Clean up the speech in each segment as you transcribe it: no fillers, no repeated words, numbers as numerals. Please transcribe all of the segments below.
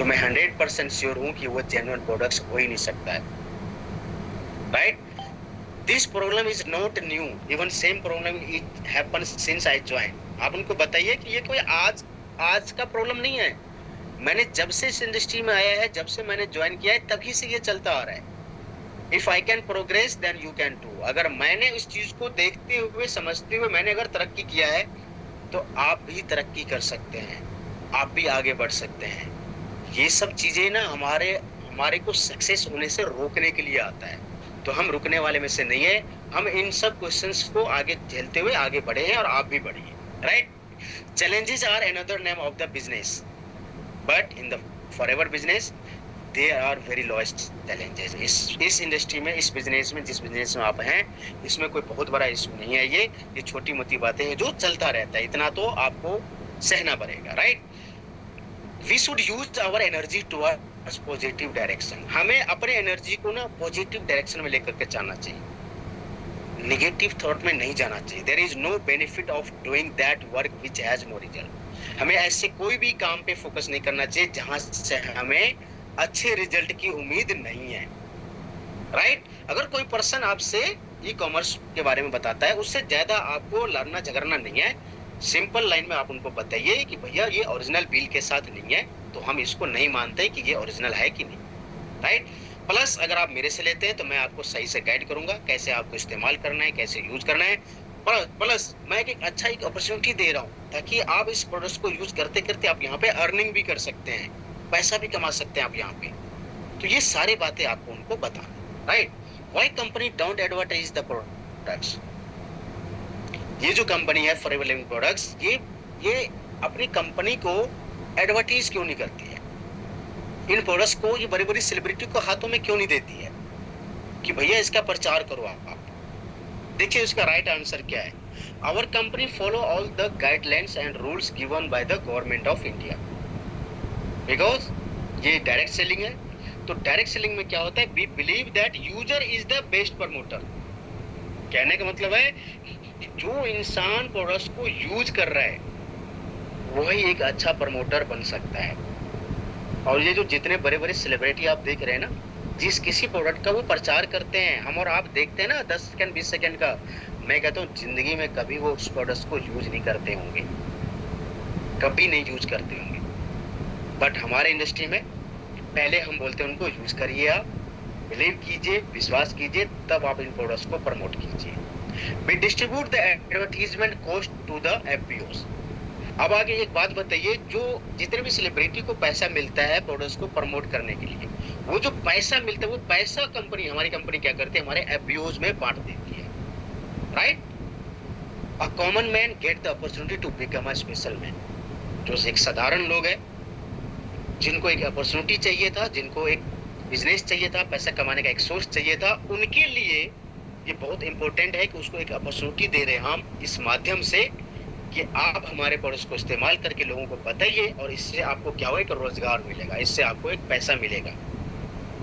तो मैं 100% श्योर हूं कि वो जेन्युइन प्रोडक्ट्स हो ही नहीं सकता है, right? This problem is not new, even same problem it happens since I join. आप उनको बताइए कि ये कोई आज आज का प्रॉब्लम नहीं है। मैंने जब से इस इंडस्ट्री में आया है, जब से मैंने ज्वाइन किया है, तभी से ये चलता आ रहा है। If I can progress then you can too. अगर मैंने इस चीज को देखते हुए, समझते हुए मैंने अगर तरक्की किया है, तो आप भी तरक्की कर सकते हैं, आप भी आगे बढ़ सकते हैं। ये सब चीजें ना हमारे हमारे को सक्सेस होने से रोकने के लिए आता है, तो हम रुकने वाले में से नहीं है। हम इन सब क्वेश्चंस को आगे झेलते हुए आगे बढ़े हैं, और आप भी बढ़िए, right? Challenges are another name of the business, but in the forever business there are very lowest challenges। इस इंडस्ट्री में, इस बिजनेस में, जिस बिजनेस में आप हैं, इसमें कोई बहुत बड़ा इशू नहीं है। ये छोटी मोटी बातें हैं जो चलता रहता है, इतना तो आपको सहना पड़ेगा, right? We should use our energy towards positive direction. हमें अपने एनर्जी को ना पॉजिटिव डायरेक्शन में लेकर के चलना चाहिए, नेगेटिव थॉट में नहीं जाना चाहिए। There is no benefit of doing that work which has no result. हमें ऐसे कोई भी काम पे फोकस नहीं करना चाहिए जहां से हमें अच्छे रिजल्ट की उम्मीद नहीं है, राइट? अगर कोई पर्सन आपसे ई कॉमर्स के बारे में बताता है, उससे ज्यादा आपको लड़ना झगड़ना नहीं है। सिंपल लाइन में आप उनको बताइए कि भैया ये ओरिजिनल बिल के साथ नहीं है, तो हम इसको नहीं मानते कि ये ओरिजिनल है कि नहीं, राइट? प्लस अगर आप मेरे से लेते हैं तो मैं आपको सही से गाइड करूंगा, कैसे आपको इस्तेमाल करना है, कैसे यूज करना है। प्लस मैं एक अच्छा एक अपॉर्चुनिटी दे रहा हूँ, ताकि आप इस प्रोडक्ट को यूज करते करते आप यहाँ पे अर्निंग भी कर सकते हैं, पैसा भी कमा सकते हैं आप यहाँ पे। तो ये सारी बातें आपको उनको बताना, right? Why company don't advertise the products? ये जो कंपनी है फॉरएवर लिविंग प्रोडक्ट्स, ये अपनी कंपनी को एडवर्टाइज क्यों नहीं करती है? इन प्रोडक्ट्स को ये बड़ी बड़ी सेलिब्रिटी को हाथों में क्यों नहीं देती है कि भैया इसका प्रचार करो आप? देखिए इसका राइट आंसर क्या है। Our company follow all the guidelines and rules given by the government of India, because ये डायरेक्ट सेलिंग है। तो डायरेक्ट सेलिंग में क्या होता है? We believe that user is the best promoter. कहने का मतलब है जो इंसान प्रोडक्ट्स को यूज कर रहा है वही एक अच्छा प्रमोटर बन सकता है। और ये जो जितने बड़े बड़े सेलिब्रिटी आप देख रहे हैं ना, जिस किसी प्रोडक्ट का वो प्रचार करते हैं, हम और आप देखते हैं ना 10 सेकंड 20 सेकंड का, मैं कहता हूँ जिंदगी में कभी वो उस प्रोडक्ट को यूज नहीं करते होंगे, कभी नहीं यूज करते होंगे। बट हमारे इंडस्ट्री में पहले हम बोलते हैं उनको यूज करिए, आप बिलीव कीजिए, विश्वास कीजिए, तब आप इन प्रोडक्ट्स को प्रमोट कीजिए। We distribute the advertisement cost to the FPOs. अब आगे एक बात बताइए, जो जितने भी सेलिब्रिटी को पैसा मिलता है प्रोडक्ट्स को प्रमोट करने के लिए, वो जो पैसा मिलता है वो पैसा कंपनी, हमारी कंपनी क्या करती है, हमारे एफबीओज में बांट देती है, right? A common man get the opportunity to become a special man. जो एक साधारण लोग हैं, जिनको एक अपॉर्चुनिटी चाहिए था, जिनको एक बिजनेस चाहिए था, पैसा कमाने का एक सोर्स चाहिए था, उनके लिए ये बहुत इंपॉर्टेंट है कि उसको एक अपॉर्चुनिटी दे रहे हैं हम इस माध्यम से कि आप हमारे प्रोडक्ट्स को इस्तेमाल करके लोगों को बताइए, और इससे आपको क्या होगा, एक रोजगार मिलेगा, इससे आपको एक पैसा मिलेगा,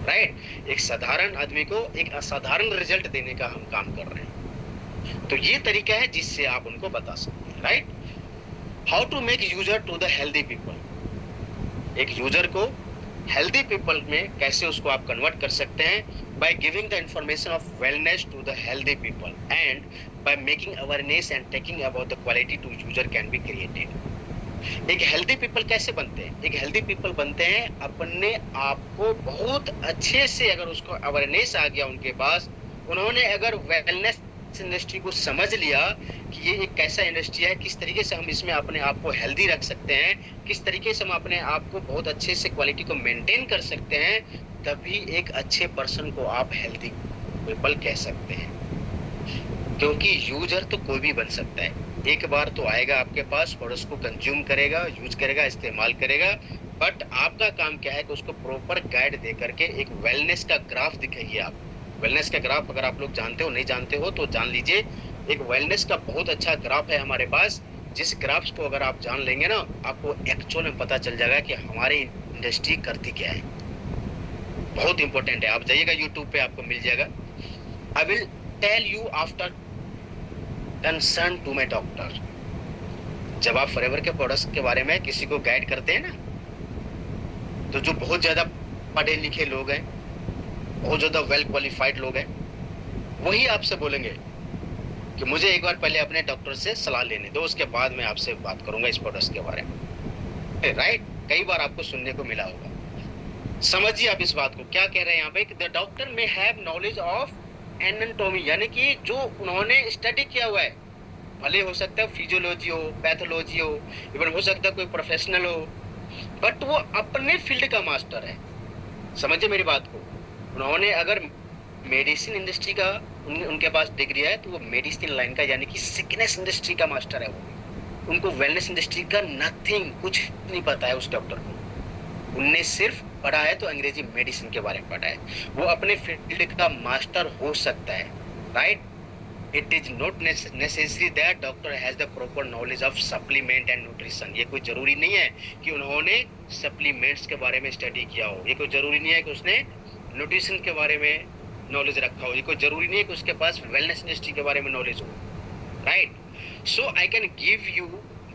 राइट? एक साधारण आदमी को एक असाधारण रिजल्ट देने का हम काम कर रहे हैं। तो ये तरीका है जिससे आप उनको बता सकते हैं, right? How to make user to the healthy people. एक यूजर को हेल्दी पीपल में कैसे उसको आप कन्वर्ट कर सकते हैं? by giving the information of wellness to the healthy people and by making awareness and taking about the quality to user can be created। एक हेल्दी पीपल कैसे बनते हैं? एक हेल्दी पीपल बनते हैं अपने आप को बहुत अच्छे से, अगर उसको अवेयरनेस आ गया उनके पास, उन्होंने अगर वेलनेस इंडस्ट्री को समझ लिया कि ये एक कैसा इंडस्ट्री है, किस तरीके से हम इसमें अपने आप को हेल्दी रख सकते हैं, किस तरीके से हम अपने आप को बहुत अच्छे से क्वालिटी को मेंटेन कर सकते हैं, तभी एक अच्छे पर्सन को आप हेल्दी पीपल कह सकते हैं। क्योंकि यूजर तो कोई भी बन सकता है, एक बार तो आएगा आपके पास, प्रोडक्ट्स को कंज्यूम करेगा, यूज करेगा, इस्तेमाल करेगा, बट आपका काम क्या है कि उसको प्रॉपर गाइड दे करके एक वेलनेस का ग्राफ दिखाइए। आप वेलनेस का ग्राफ अगर आप लोग जानते हो, नहीं जानते हो तो जान लीजिए। एक वेलनेस का बहुत अच्छा ग्राफ है हमारे पास, जिस ग्राफ्स को अगर आप जान लेंगे ना, आपको एक्चुअल में पता चल जाएगा कि हमारी इंडस्ट्री करती क्या है। बहुत इंपॉर्टेंट है, आप जाइएगा यूट्यूब पे, आपको मिल जाएगा। I will tell you after concern to my doctor. जब आप फॉरएवर के प्रोडक्ट्स के बारे में किसी को गाइड करते हैं ना, तो जो बहुत ज्यादा पढ़े लिखे लोग हैं, बहुत ज्यादा वेल क्वालिफाइड लोग हैं, वही आपसे बोलेंगे कि मुझे एक बार पहले अपने डॉक्टर से सलाह लेने दो, उसके बाद मैं आपसे बात करूंगा इस प्रोडक्ट के बारे में। राइट, कई बार आपको सुनने को मिला होगा। समझिए आप इस बात को, क्या कह रहे हैं यहाँ पे, द डॉक्टर में हैव नॉलेज ऑफ एनाटॉमी, यानी कि जो उन्होंने स्टडी किया हुआ है, भले हो सकता है फिजियोलॉजी हो, पैथोलॉजी हो, इवन हो सकता है कोई प्रोफेशनल हो, बट वो अपने फील्ड का मास्टर है। समझिए मेरी बात को, उन्होंने अगर मेडिसिन इंडस्ट्री का उनके पास डिग्री है तो वो मेडिसिन लाइन का, यानी कि सिकनेस इंडस्ट्री का मास्टर है वो। उनको वेलनेस इंडस्ट्री का नथिंग, कुछ नहीं पता है उस डॉक्टर को। उनने सिर्फ पढ़ा है तो अंग्रेजी मेडिसिन के बारे में पढ़ा है, वो अपने फील्ड का मास्टर हो सकता है। Right, it is not necessary that doctor has the proper knowledge of supplement and nutrition. ये कोई जरूरी नहीं है कि उन्होंने सप्लीमेंट्स के बारे में स्टडी किया हो, ये कोई जरूरी नहीं है कि उसने न्यूट्रिशन के बारे में नॉलेज रखा हो, ये कोई जरूरी नहीं है कि उसके पास वेलनेस इंडस्ट्री के बारे में नॉलेज हो। Right, so I can give you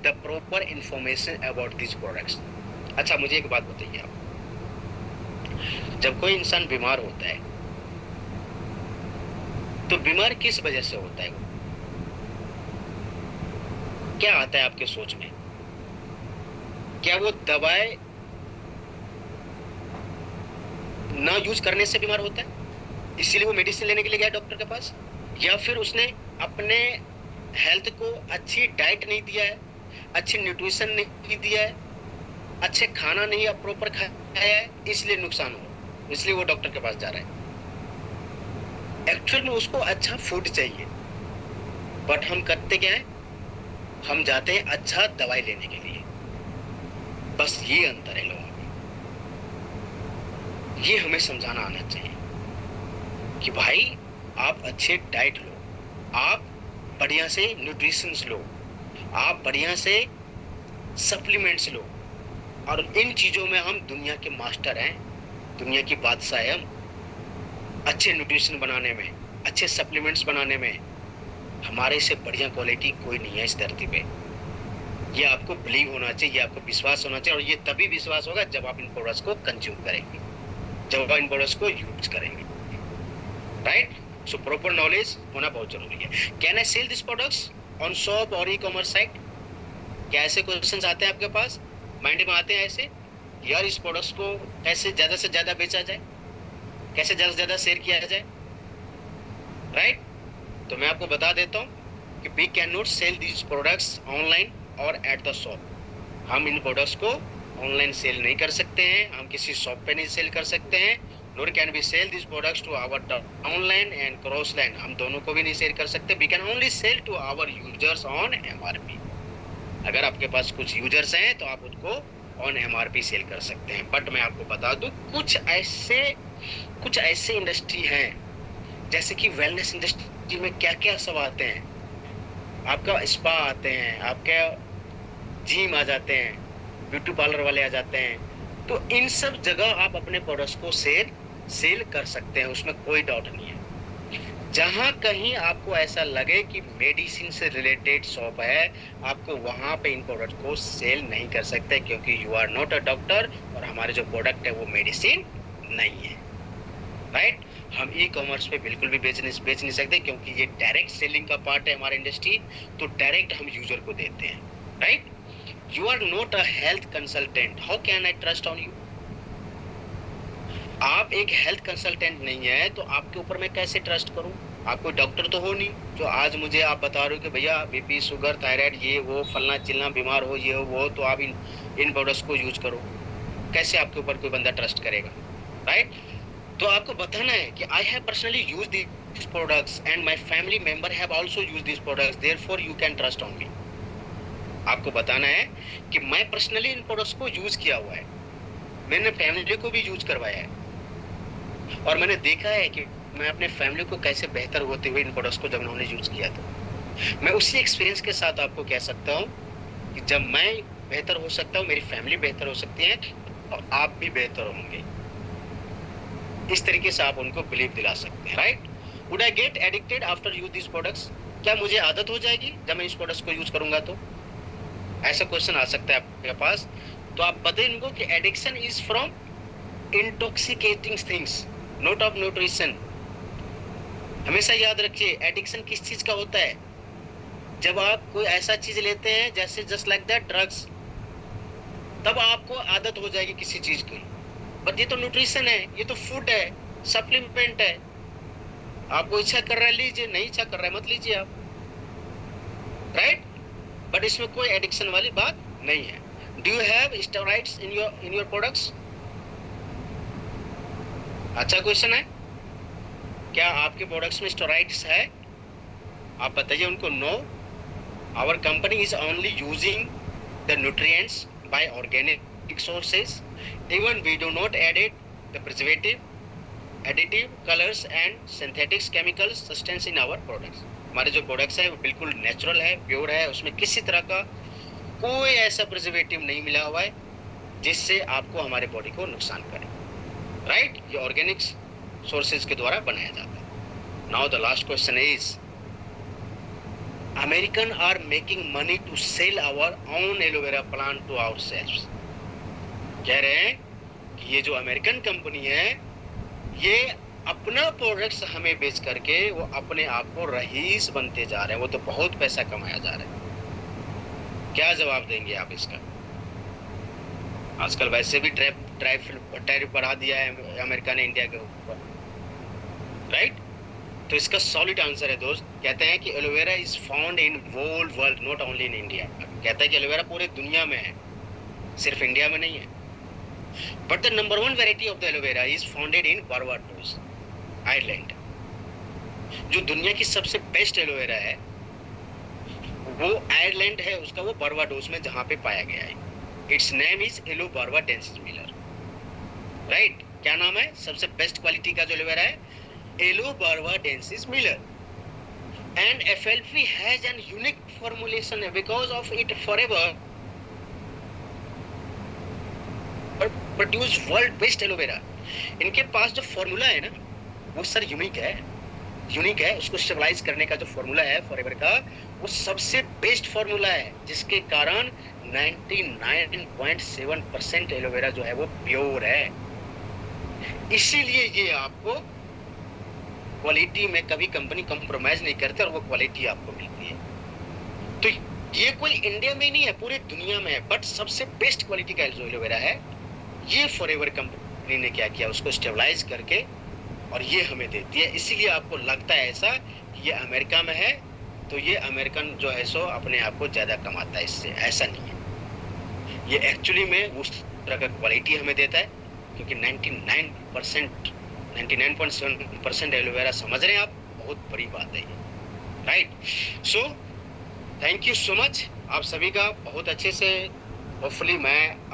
the proper information about this products. अच्छा, मुझे एक बात बताइए आप, जब कोई इंसान बीमार होता है तो बीमार किस वजह से होता है? क्या आता है आपके सोच में? क्या वो दवाएं ना यूज करने से बीमार होता है, इसीलिए वो मेडिसिन लेने के लिए गया डॉक्टर के पास? या फिर उसने अपने हेल्थ को अच्छी डाइट नहीं दिया है, अच्छी न्यूट्रिशन नहीं दिया है, अच्छे खाना नहीं प्रॉपर खाया है, इसलिए नुकसान हो, इसलिए वो डॉक्टर के पास जा रहा है? एक्चुअल में उसको अच्छा फूड चाहिए, बट हम करते क्या है, हम जाते हैं अच्छा दवाई लेने के लिए। बस ये अंतर है लोगों में, ये हमें समझाना आना चाहिए कि भाई आप अच्छे डाइट लो, आप बढ़िया से न्यूट्रिशंस लो, आप बढ़िया से सप्लीमेंट्स लो, और इन चीजों में हम दुनिया के मास्टर हैं, दुनिया की बादशाह है हम। अच्छे न्यूट्रिशन बनाने में, अच्छे सप्लीमेंट्स बनाने में हमारे से बढ़िया क्वालिटी कोई नहीं है इस धरती पे। ये आपको बिलीव होना चाहिए, आपको विश्वास होना चाहिए, और ये तभी विश्वास होगा जब आप इन प्रोडक्ट्स को कंज्यूम करेंगे, जब आप इन प्रोडक्ट्स को यूज करेंगे। राइट, सो प्रॉपर नॉलेज होना बहुत जरूरी है। Can I sell this products on shop और ई कॉमर्स साइट? क्या ऐसे क्वेश्चंस आते हैं आपके पास, माइंड में आते हैं ऐसे, यार इस प्रोडक्ट्स को कैसे ज्यादा से ज्यादा बेचा जाए, कैसे ज्यादा से ज्यादा शेयर किया जाए? राइट, तो मैं आपको बता देता हूँ कि we can not sell this products online और एट द शॉप। हम इन प्रोडक्ट्स को ऑनलाइन सेल नहीं कर सकते हैं, हम किसी शॉप पे नहीं सेल कर सकते हैं, nor can we sell this products to our online and cross line, हम दोनों को भी नहीं सेल कर सकते। We can only sell to our users on MRP. अगर आपके पास कुछ यूजर्स हैं तो आप उनको ऑन एमआरपी सेल कर सकते हैं। बट मैं आपको बता दूं, कुछ ऐसे इंडस्ट्री हैं, जैसे कि वेलनेस इंडस्ट्री में क्या क्या सब आते हैं, आपका स्पा आते हैं, आपके जिम आ जाते हैं, ब्यूटी पार्लर वाले आ जाते हैं, तो इन सब जगह आप अपने प्रोडक्ट्स को सेल कर सकते हैं, उसमें कोई डाउट नहीं है। जहां कहीं आपको ऐसा लगे कि मेडिसिन से रिलेटेड शॉप है, आपको वहां पे इन प्रोडक्ट को सेल नहीं कर सकते, क्योंकि you are not a doctor और हमारे जो प्रोडक्ट है वो मेडिसिन नहीं है। राइट, हम ई कॉमर्स पे बिल्कुल भी बेच नहीं सकते, क्योंकि ये डायरेक्ट सेलिंग का पार्ट है हमारे इंडस्ट्री, तो डायरेक्ट हम यूजर को देते हैं। Right, you are not a health consultant, how can I trust on you? आप एक हेल्थ कंसल्टेंट नहीं है तो आपके ऊपर मैं कैसे ट्रस्ट करूं? आप कोई डॉक्टर तो हो नहीं जो आज मुझे आप बता रहे हो कि भैया बीपी, शुगर, थायराइड, ये वो फलना चिलना बीमार हो, ये हो वो, तो आप इन प्रोडक्ट्स को यूज करो। कैसे आपके ऊपर कोई बंदा ट्रस्ट करेगा? राइट, तो आपको बताना है कि I have personally use this products and my family member have also use this products, therefore you can trust on me. आपको बताना है कि मैं पर्सनली इन प्रोडक्ट्स को यूज किया हुआ है, मैंने फैमिली को भी यूज करवाया है, और मैंने देखा है कि मैं अपने फैमिली को कैसे बेहतर होते हुए इन प्रोडक्ट्स को जब उन्होंने यूज किया था। मैं उसी एक्सपीरियंस के साथ आपको कह सकता हूँ कि जब मैं बेहतर हो सकता हूँ, मेरी फैमिली बेहतर हो सकती है, और आप भी बेहतर होंगे। इस तरीके से आप उनको बिलीव दिला सकते हैं। Right, would I get addicted after use this products? क्या मुझे आदत हो जाएगी जब मैं इस प्रोडक्ट्स को यूज करूंगा? तो ऐसा क्वेश्चन आ सकता है आपके पास। तो आप बताइए इनको कि addiction is from intoxicating things, not of nutrition. हमेशा याद रखिए एडिक्शन किस चीज का होता है, जब आप कोई ऐसा चीज लेते हैं जैसे जस्ट लाइक दैट ड्रग्स, तब आपको आदत हो जाएगी किसी चीज की। बट ये तो न्यूट्रिशन है, ये तो फूड है, सप्लीमेंट है। आपको इच्छा कर रहा है लीजिए, नहीं इच्छा कर रहा है मत लीजिए आप, राइट। बट इसमें कोई एडिक्शन वाली बात नहीं है। Do you have steroids in your products? अच्छा क्वेश्चन है, क्या आपके प्रोडक्ट्स में स्टेरॉइड्स है? आप बताइए उनको। No, our company is only using the nutrients by organic sources, even we do not edit the preservative, additive, colours and synthetics chemicals substance in our products. हमारे जो प्रोडक्ट्स है वो बिल्कुल नेचुरल है, प्योर है, उसमें किसी तरह का कोई ऐसा प्रिजर्वेटिव नहीं मिला हुआ है जिससे आपको हमारे बॉडी को नुकसान करे, राइट। ये ऑर्गेनिक सोर्सेज के द्वारा बनाया जाता है। Now the last question is, American are making money to sell our own aloe vera plant to ourselves. कह रहे हैं कि ये जो अमेरिकन कंपनी है ये अपना प्रोडक्ट्स हमें बेच करके वो अपने आप को रईस बनते जा रहे हैं, वो तो बहुत पैसा कमाया जा रहा है। क्या जवाब देंगे आप इसका? आजकल वैसे भी टैरिफ बढ़ा दिया है अमेरिका ने इंडिया के ऊपर, राइट। तो इसका सॉलिड आंसर है दोस्त, कहते हैं कि aloe vera is found in whole world, not only in India. कहता है कि एलोवेरा पूरे दुनिया में है, सिर्फ इंडिया में नहीं है। But the number 1 variety of the aloe vera is founded in Barbados, Ireland. जो दुनिया की सबसे बेस्ट एलोवेरा है वो आयरलैंड है, उसका वो बारबाडोस में जहां पे पाया गया है। It's name is aloe barbadensis Miller, right. क्या नाम है सबसे बेस्ट क्वालिटी का जो एलोवेरा है? Aloe barbadensis Miller. And FLP has an unique formulation because of it forever produce world best aloe vera. इनके पास जो फॉर्मूला है ना वो सर यूनिक है। उसको स्टेबलाइज करने का जो फॉर्मूला है फॉरएवर का, वो सबसे बेस्ट फॉर्मूला है, जिसके कारण 99.7% एलोवेरा जो है वो प्योर है। इसीलिए ये आपको क्वालिटी में कभी कंपनी कॉम्प्रोमाइज नहीं करते और वो क्वालिटी आपको मिलती है। तो ये कोई इंडिया में नहीं है, पूरी दुनिया में है। बट सबसे बेस्ट क्वालिटी का जो एलोवेरा है ये फॉरएवर कंपनी ने क्या किया, उसको स्टेबलाइज करके और ये हमें देती है। इसीलिए आपको लगता है ऐसा कि ये अमेरिका में है तो ये अमेरिकन जो है सो अपने आप को ज़्यादा कमाता है इससे, ऐसा नहीं है। ये एक्चुअली में उस तरह का क्वालिटी हमें देता है, क्योंकि 99.7% एलोवेरा समझ रहे हैं आप, बहुत बड़ी बात है ये, right. So thank you so much आप सभी का, बहुत अच्छे से होपफुली मैं